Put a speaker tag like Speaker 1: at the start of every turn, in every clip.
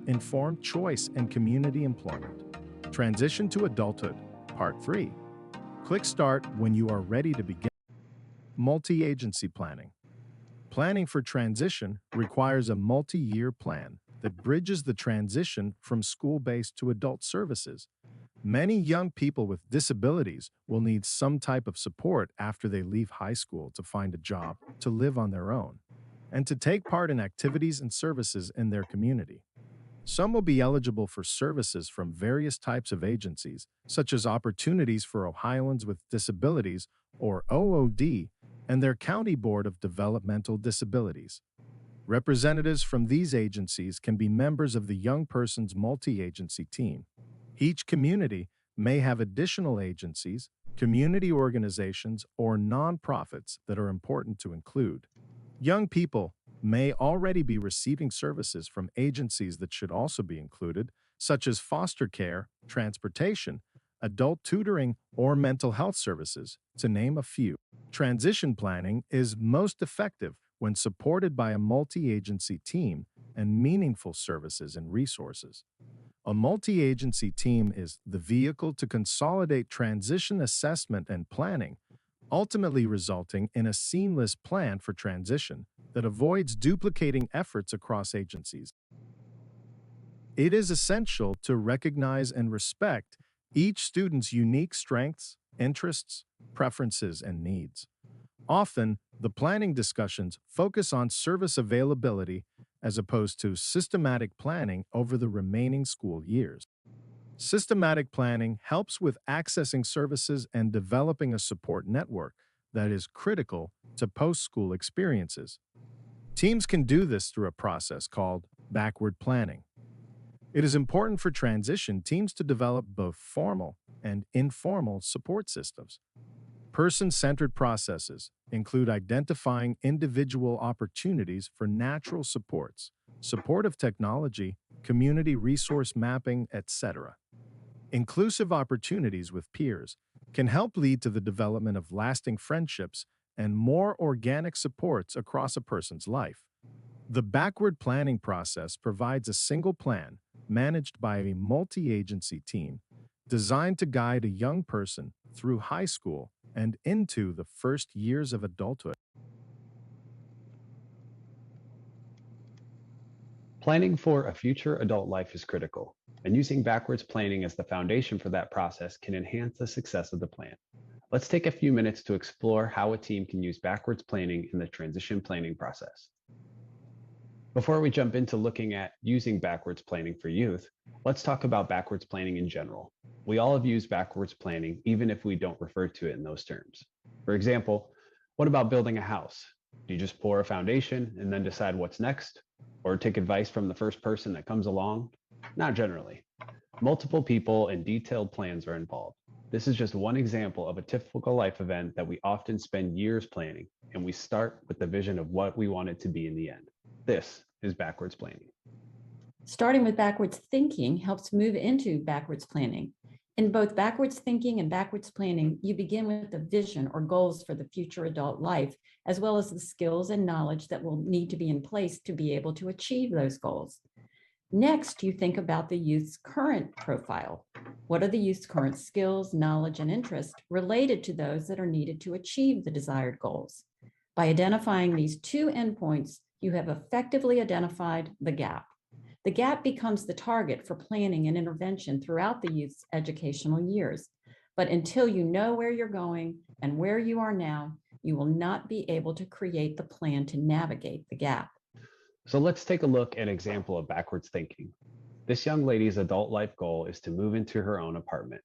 Speaker 1: Informed Choice and Community Employment. Transition to Adulthood, Part 3. Click Start when you are ready to begin. Multi-agency planning. Planning for transition requires a multi-year plan that bridges the transition from school-based to adult services. Many young people with disabilities will need some type of support after they leave high school to find a job, to live on their own, and to take part in activities and services in their community. Some will be eligible for services from various types of agencies, such as Opportunities for Ohioans with Disabilities, or OOD, and their County Board of Developmental Disabilities. Representatives from these agencies can be members of the Young Persons Multi-Agency Team. Each community may have additional agencies, community organizations, or nonprofits that are important to include. Young people may already be receiving services from agencies that should also be included, such as foster care, transportation, adult tutoring, or mental health services, to name a few. Transition planning is most effective when supported by a multi-agency team and meaningful services and resources. A multi-agency team is the vehicle to consolidate transition assessment and planning, ultimately resulting in a seamless plan for transition that avoids duplicating efforts across agencies. It is essential to recognize and respect each student's unique strengths, interests, preferences, and needs. Often, the planning discussions focus on service availability as opposed to systematic planning over the remaining school years. Systematic planning helps with accessing services and developing a support network that is critical to post-school experiences. Teams can do this through a process called backward planning. It is important for transition teams to develop both formal and informal support systems. Person-centered processes include identifying individual opportunities for natural supports, supportive technology, community resource mapping, etc. Inclusive opportunities with peers can help lead to the development of lasting friendships and more organic supports across a person's life. The backward planning process provides a single plan managed by a multi-agency team designed to guide a young person through high school and into the first years of adulthood.
Speaker 2: Planning for a future adult life is critical, and using backwards planning as the foundation for that process can enhance the success of the plan. Let's take a few minutes to explore how a team can use backwards planning in the transition planning process. Before we jump into looking at using backwards planning for youth, let's talk about backwards planning in general. We all have used backwards planning, even if we don't refer to it in those terms. For example, what about building a house? Do you just pour a foundation and then decide what's next? Or take advice from the first person that comes along? Not generally. Multiple people and detailed plans are involved. This is just one example of a typical life event that we often spend years planning, and we start with the vision of what we want it to be in the end. This is backwards planning.
Speaker 3: Starting with backwards thinking helps move into backwards planning. In both backwards thinking and backwards planning, you begin with the vision or goals for the future adult life, as well as the skills and knowledge that will need to be in place to be able to achieve those goals. Next, you think about the youth's current profile. What are the youth's current skills, knowledge, and interests related to those that are needed to achieve the desired goals? By identifying these two endpoints, you have effectively identified the gap. The gap becomes the target for planning and intervention throughout the youth's educational years. But until you know where you're going and where you are now, you will not be able to create the plan to navigate the gap.
Speaker 2: So let's take a look at an example of backwards thinking. This young lady's adult life goal is to move into her own apartment.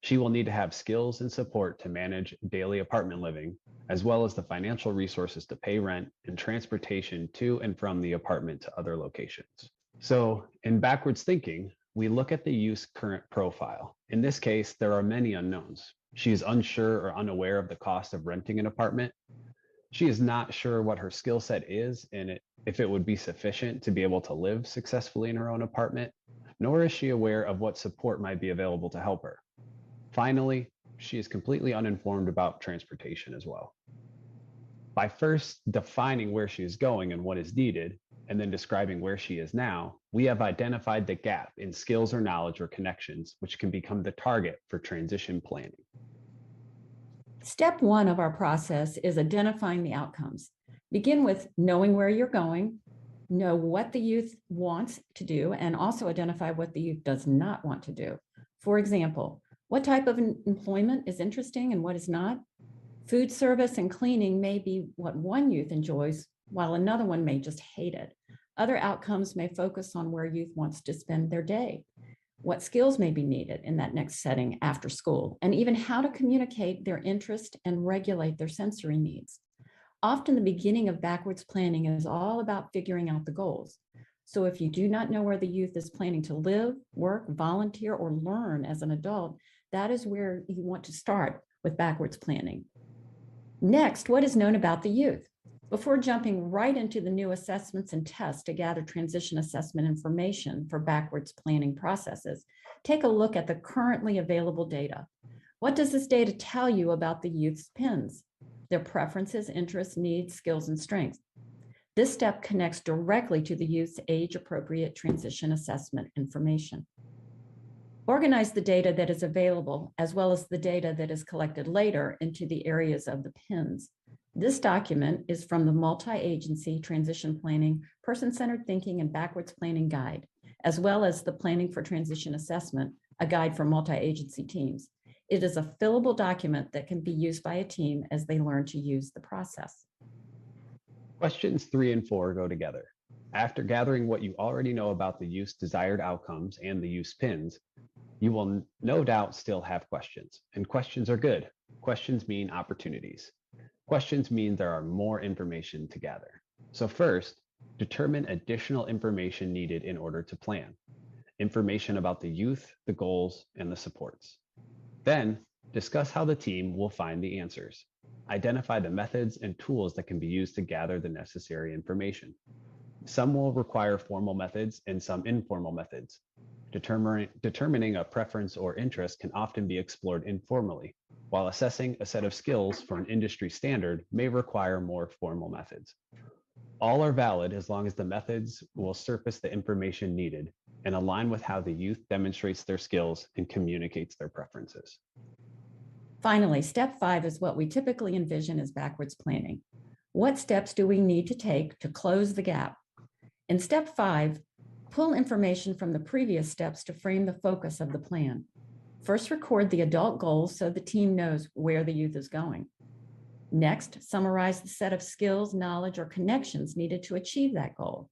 Speaker 2: She will need to have skills and support to manage daily apartment living, as well as the financial resources to pay rent and transportation to and from the apartment to other locations. So in backwards thinking, we look at the youth's current profile. In this case, there are many unknowns. She is unsure or unaware of the cost of renting an apartment. She is not sure what her skill set is and if it would be sufficient to be able to live successfully in her own apartment, nor is she aware of what support might be available to help her. Finally, she is completely uninformed about transportation as well. By first defining where she is going and what is needed, and then describing where she is now, we have identified the gap in skills or knowledge or connections, which can become the target for transition planning.
Speaker 3: Step one of our process is identifying the outcomes. Begin with knowing where you're going, know what the youth wants to do, and also identify what the youth does not want to do. For example, what type of employment is interesting and what is not? Food service and cleaning may be what one youth enjoys, while another one may just hate it. Other outcomes may focus on where youth wants to spend their day, what skills may be needed in that next setting after school, and even how to communicate their interest and regulate their sensory needs. Often the beginning of backwards planning is all about figuring out the goals. So if you do not know where the youth is planning to live, work, volunteer, or learn as an adult, that is where you want to start with backwards planning. Next, what is known about the youth? Before jumping right into the new assessments and tests to gather transition assessment information for backwards planning processes, take a look at the currently available data. What does this data tell you about the youth's PINs, their preferences, interests, needs, skills, and strengths? This step connects directly to the youth's age-appropriate transition assessment information. Organize the data that is available, as well as the data that is collected later, into the areas of the PINs. This document is from the Multi-Agency Transition Planning, Person-Centered Thinking, and Backwards Planning Guide, as well as the Planning for Transition Assessment, a guide for multi-agency teams. It is a fillable document that can be used by a team as they learn to use the process.
Speaker 2: Questions 3 and 4 go together. After gathering what you already know about the youth's desired outcomes and the youth's PINs, you will no doubt still have questions, and questions are good. Questions mean opportunities. Questions mean there are more information to gather. So first, determine additional information needed in order to plan. Information about the youth, the goals, and the supports. Then, discuss how the team will find the answers. Identify the methods and tools that can be used to gather the necessary information. Some will require formal methods and some informal methods. Determining a preference or interest can often be explored informally, while assessing a set of skills for an industry standard may require more formal methods. All are valid as long as the methods will surface the information needed and align with how the youth demonstrates their skills and communicates their preferences.
Speaker 3: Finally, step 5 is what we typically envision as backwards planning. What steps do we need to take to close the gap? In step 5, pull information from the previous steps to frame the focus of the plan. First, record the adult goals so the team knows where the youth is going. Next, summarize the set of skills, knowledge, or connections needed to achieve that goal.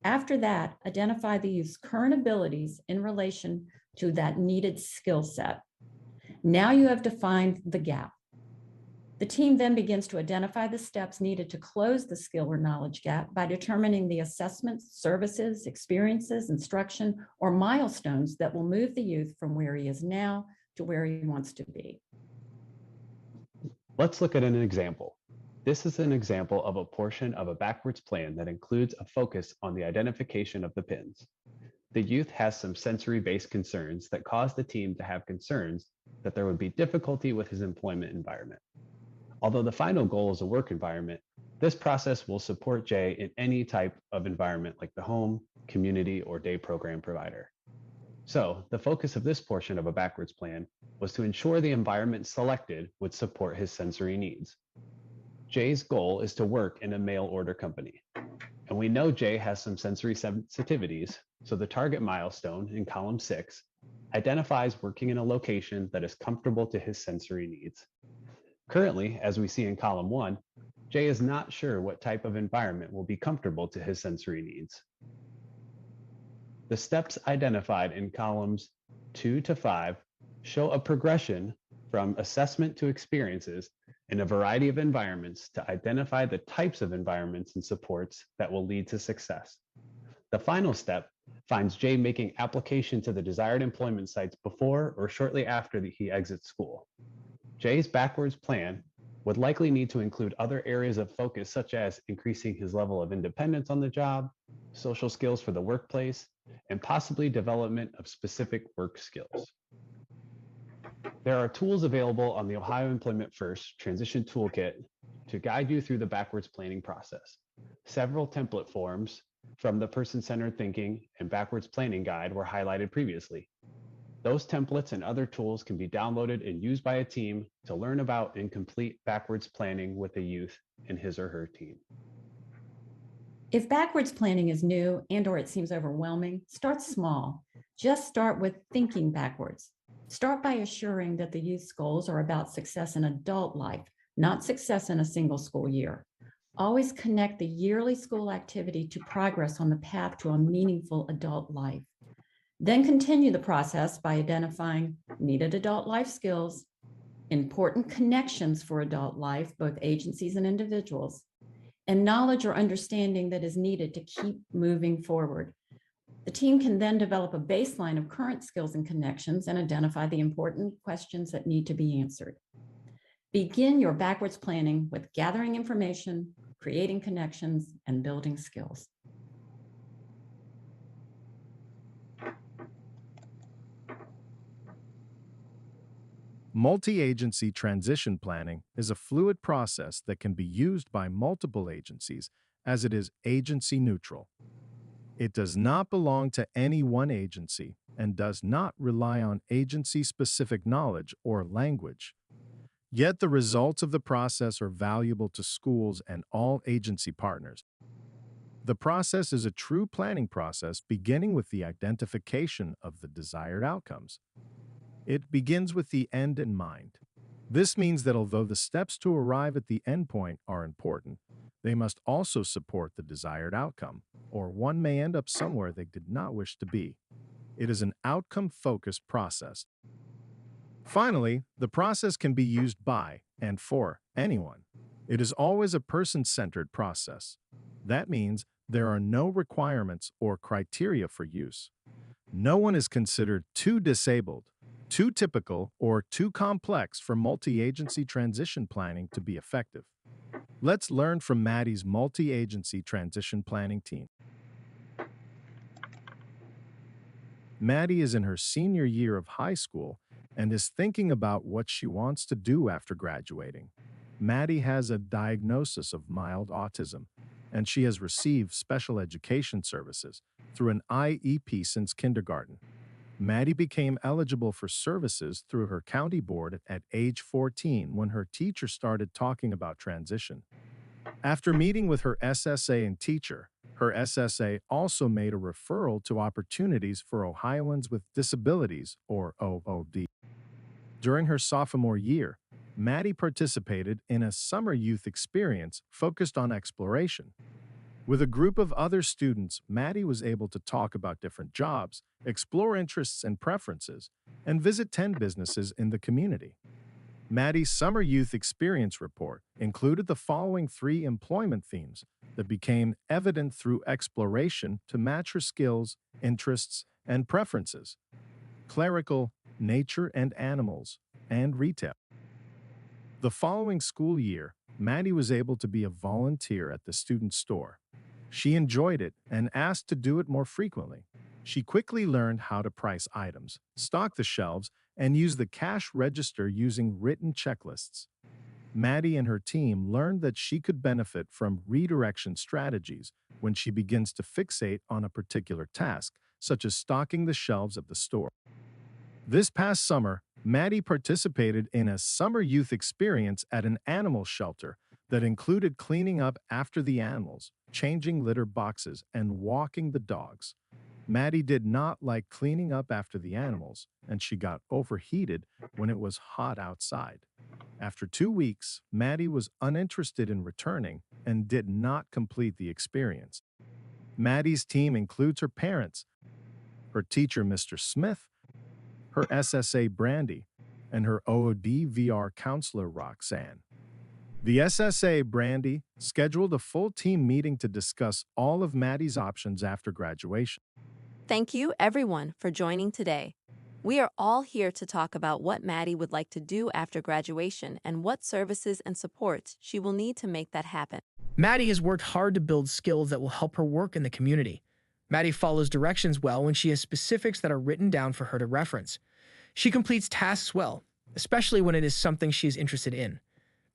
Speaker 3: After that, identify the youth's current abilities in relation to that needed skill set. Now you have defined the gap. The team then begins to identify the steps needed to close the skill or knowledge gap by determining the assessments, services, experiences, instruction, or milestones that will move the youth from where he is now to where he wants to be.
Speaker 2: Let's look at an example. This is an example of a portion of a backwards plan that includes a focus on the identification of the PINs. The youth has some sensory-based concerns that cause the team to have concerns that there would be difficulty with his employment environment. Although the final goal is a work environment, this process will support Jay in any type of environment like the home, community, or day program provider. So the focus of this portion of a backwards plan was to ensure the environment selected would support his sensory needs. Jay's goal is to work in a mail order company. And we know Jay has some sensory sensitivities, so the target milestone in column 6 identifies working in a location that is comfortable to his sensory needs. Currently, as we see in column 1, Jay is not sure what type of environment will be comfortable to his sensory needs. The steps identified in columns 2 to 5 show a progression from assessment to experiences in a variety of environments to identify the types of environments and supports that will lead to success. The final step finds Jay making application to the desired employment sites before or shortly after he exits school. Jay's backwards plan would likely need to include other areas of focus, such as increasing his level of independence on the job, social skills for the workplace, and possibly development of specific work skills. There are tools available on the Ohio Employment First Transition Toolkit to guide you through the backwards planning process. Several template forms from the Person-Centered Thinking and Backwards Planning Guide were highlighted previously. Those templates and other tools can be downloaded and used by a team to learn about and complete backwards planning with a youth in his or her team.
Speaker 3: If backwards planning is new and/or it seems overwhelming, start small. Just start with thinking backwards. Start by assuring that the youth's goals are about success in adult life, not success in a single school year. Always connect the yearly school activity to progress on the path to a meaningful adult life. Then continue the process by identifying needed adult life skills, important connections for adult life, both agencies and individuals, and knowledge or understanding that is needed to keep moving forward. The team can then develop a baseline of current skills and connections and identify the important questions that need to be answered. Begin your backwards planning with gathering information, creating connections, and building skills.
Speaker 1: Multi-agency transition planning is a fluid process that can be used by multiple agencies as it is agency neutral. It does not belong to any one agency and does not rely on agency-specific knowledge or language. Yet the results of the process are valuable to schools and all agency partners. The process is a true planning process beginning with the identification of the desired outcomes. It begins with the end in mind. This means that although the steps to arrive at the endpoint are important, they must also support the desired outcome, or one may end up somewhere they did not wish to be. It is an outcome-focused process. Finally, the process can be used by and for anyone. It is always a person-centered process. That means there are no requirements or criteria for use. No one is considered too disabled, too typical, or too complex for multi-agency transition planning to be effective. Let's learn from Maddie's multi-agency transition planning team. Maddie is in her senior year of high school and is thinking about what she wants to do after graduating. Maddie has a diagnosis of mild autism, and she has received special education services through an IEP since kindergarten. Maddie became eligible for services through her county board at age 14 when her teacher started talking about transition. After meeting with her SSA and teacher, her SSA also made a referral to Opportunities for Ohioans with Disabilities, or OOD. During her sophomore year, Maddie participated in a summer youth experience focused on exploration. With a group of other students, Maddie was able to talk about different jobs, explore interests and preferences, and visit 10 businesses in the community. Maddie's Summer Youth Experience Report included the following 3 employment themes that became evident through exploration to match her skills, interests, and preferences: clerical, nature and animals, and retail. The following school year, Maddie was able to be a volunteer at the student store. She enjoyed it and asked to do it more frequently. She quickly learned how to price items, stock the shelves, and use the cash register using written checklists. Maddie and her team learned that she could benefit from redirection strategies when she begins to fixate on a particular task, such as stocking the shelves of the store. This past summer, Maddie participated in a summer youth experience at an animal shelter that included cleaning up after the animals, changing litter boxes, and walking the dogs. Maddie did not like cleaning up after the animals, and she got overheated when it was hot outside. After 2 weeks, Maddie was uninterested in returning and did not complete the experience. Maddie's team includes her parents, her teacher, Mr. Smith, her SSA, Brandy, and her OOD VR counselor, Roxanne. The SSA, Brandy, scheduled a full team meeting to discuss all of Maddie's options after graduation.
Speaker 4: Thank you, everyone, for joining today. We are all here to talk about what Maddie would like to do after graduation and what services and supports she will need to make that happen.
Speaker 5: Maddie has worked hard to build skills that will help her work in the community. Maddie follows directions well when she has specifics that are written down for her to reference. She completes tasks well, especially when it is something she is interested in.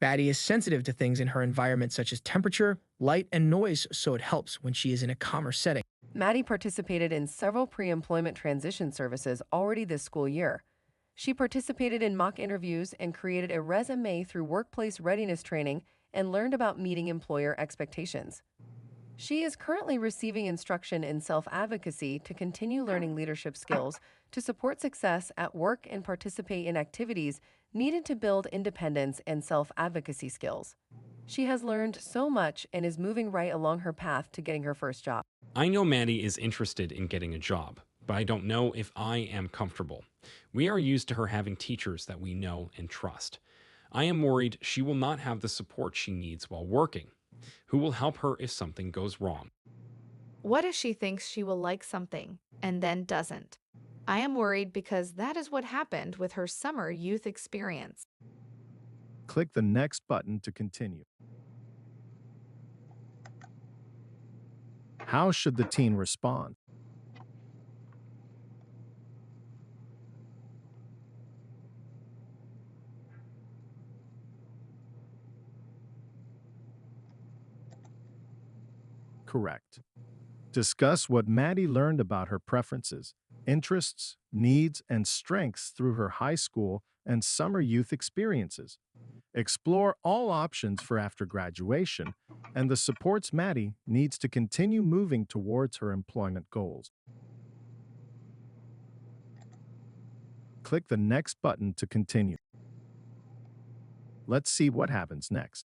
Speaker 5: Maddie is sensitive to things in her environment such as temperature, light, and noise, so it helps when she is in a calmer setting.
Speaker 6: Maddie participated in several pre-employment transition services already this school year. She participated in mock interviews and created a resume through workplace readiness training and learned about meeting employer expectations. She is currently receiving instruction in self-advocacy to continue learning leadership skills to support success at work and participate in activities needed to build independence and self-advocacy skills. She has learned so much and is moving right along her path to getting her first job.
Speaker 7: I know Maddie is interested in getting a job, but I don't know if I am comfortable. We are used to her having teachers that we know and trust. I am worried she will not have the support she needs while working. Who will help her if something goes wrong?
Speaker 8: What if she thinks she will like something and then doesn't? I am worried because that is what happened with her summer youth experience.
Speaker 1: Click the next button to continue. How should the teen respond? Correct. Discuss what Maddie learned about her preferences, interests, needs, and strengths through her high school and summer youth experiences. Explore all options for after graduation and the supports Maddie needs to continue moving towards her employment goals. Click the next button to continue. Let's see what happens next.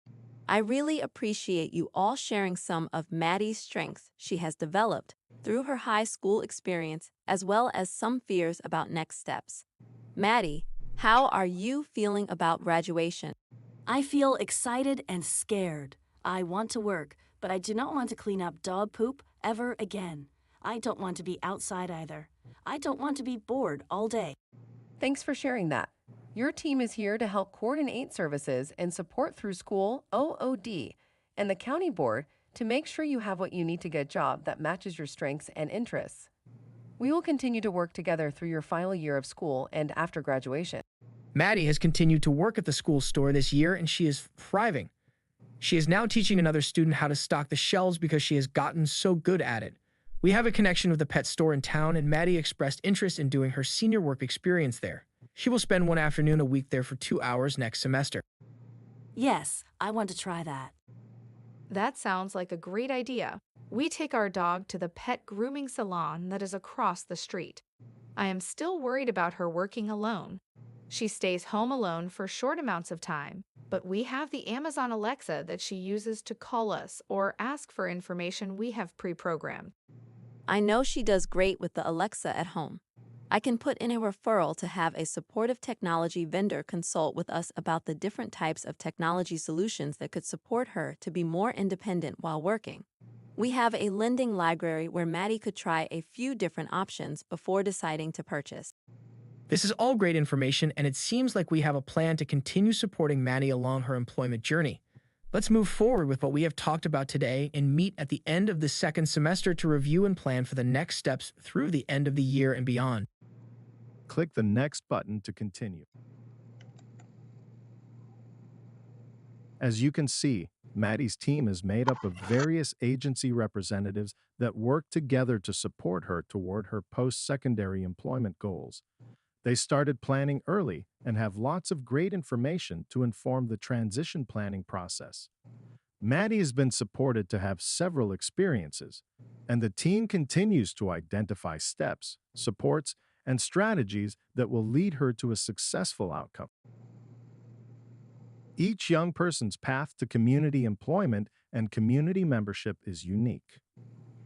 Speaker 4: I really appreciate you all sharing some of Maddie's strengths she has developed through her high school experience, as well as some fears about next steps. Maddie, how are you feeling about graduation?
Speaker 9: I feel excited and scared. I want to work, but I do not want to clean up dog poop ever again. I don't want to be outside either. I don't want to be bored all day.
Speaker 6: Thanks for sharing that. Your team is here to help coordinate services and support through school, OOD, and the county board to make sure you have what you need to get a job that matches your strengths and interests. We will continue to work together through your final year of school and after graduation.
Speaker 5: Maddie has continued to work at the school store this year, and she is thriving. She is now teaching another student how to stock the shelves because she has gotten so good at it. We have a connection with the pet store in town, and Maddie expressed interest in doing her senior work experience there. She will spend one afternoon a week there for 2 hours next semester.
Speaker 9: Yes, I want to try that.
Speaker 8: That sounds like a great idea. We take our dog to the pet grooming salon that is across the street. I am still worried about her working alone. She stays home alone for short amounts of time, but we have the Amazon Alexa that she uses to call us or ask for information we have pre-programmed.
Speaker 4: I know she does great with the Alexa at home. I can put in a referral to have a supportive technology vendor consult with us about the different types of technology solutions that could support her to be more independent while working. We have a lending library where Maddie could try a few different options before deciding to purchase.
Speaker 5: This is all great information, and it seems like we have a plan to continue supporting Maddie along her employment journey. Let's move forward with what we have talked about today and meet at the end of the second semester to review and plan for the next steps through the end of the year and beyond.
Speaker 1: Click the next button to continue. As you can see, Maddie's team is made up of various agency representatives that work together to support her toward her post-secondary employment goals. They started planning early and have lots of great information to inform the transition planning process. Maddie has been supported to have several experiences, and the team continues to identify steps, supports, and strategies that will lead her to a successful outcome. Each young person's path to community employment and community membership is unique.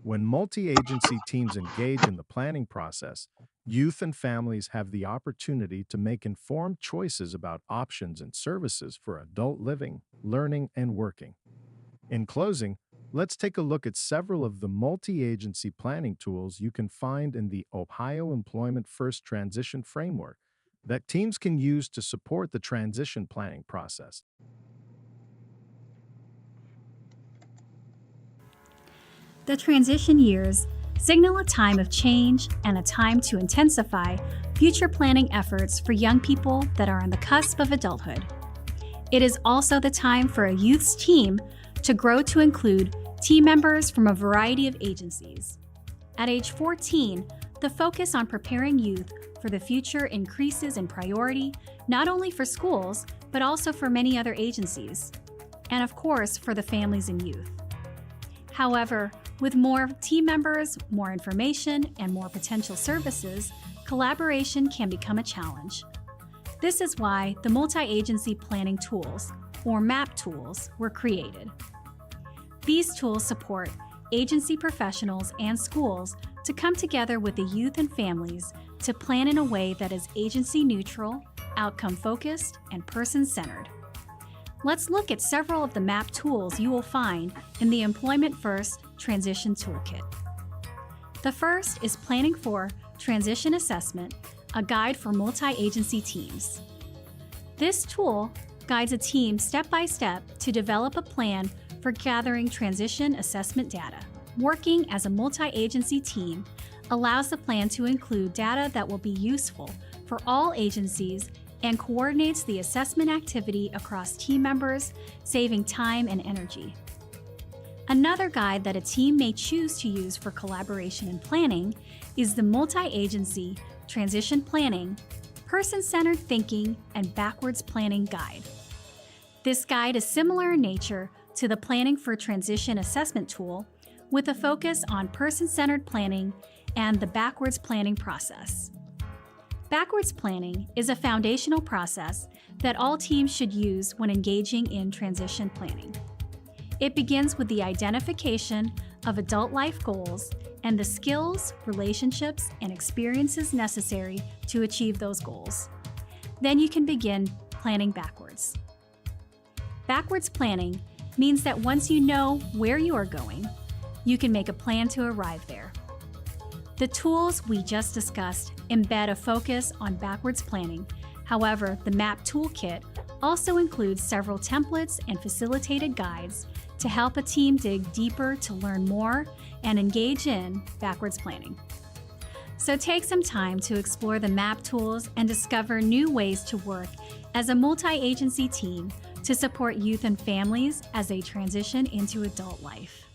Speaker 1: When multi-agency teams engage in the planning process, youth and families have the opportunity to make informed choices about options and services for adult living, learning, and working. In closing, let's take a look at several of the multi-agency planning tools you can find in the Ohio Employment First Transition Framework that teams can use to support the transition planning process.
Speaker 10: The transition years signal a time of change and a time to intensify future planning efforts for young people that are on the cusp of adulthood. It is also the time for a youth's team to grow to include team members from a variety of agencies. At age 14, the focus on preparing youth for the future increases in priority, not only for schools, but also for many other agencies, and of course, for the families and youth. However, with more team members, more information, and more potential services, collaboration can become a challenge. This is why the multi-agency planning tools, or MAP tools, were created. These tools support agency professionals and schools to come together with the youth and families to plan in a way that is agency neutral, outcome focused, and person centered. Let's look at several of the MAP tools you will find in the Employment First Transition Toolkit. The first is Planning for Transition Assessment, a guide for multi-agency teams. This tool guides a team step by step to develop a plan for gathering transition assessment data. Working as a multi-agency team allows the plan to include data that will be useful for all agencies and coordinates the assessment activity across team members, saving time and energy. Another guide that a team may choose to use for collaboration and planning is the Multi-Agency Transition Planning, Person-Centered Thinking, and Backwards Planning Guide. This guide is similar in nature to the Planning for Transition Assessment tool, with a focus on person-centered planning and the backwards planning process. Backwards planning is a foundational process that all teams should use when engaging in transition planning. It begins with the identification of adult life goals and the skills, relationships, and experiences necessary to achieve those goals. Then you can begin planning backwards. Backwards planning means that once you know where you are going, you can make a plan to arrive there. The tools we just discussed embed a focus on backwards planning. However, the MAP toolkit also includes several templates and facilitated guides to help a team dig deeper to learn more and engage in backwards planning. So take some time to explore the MAP tools and discover new ways to work as a multi-agency team to support youth and families as they transition into adult life.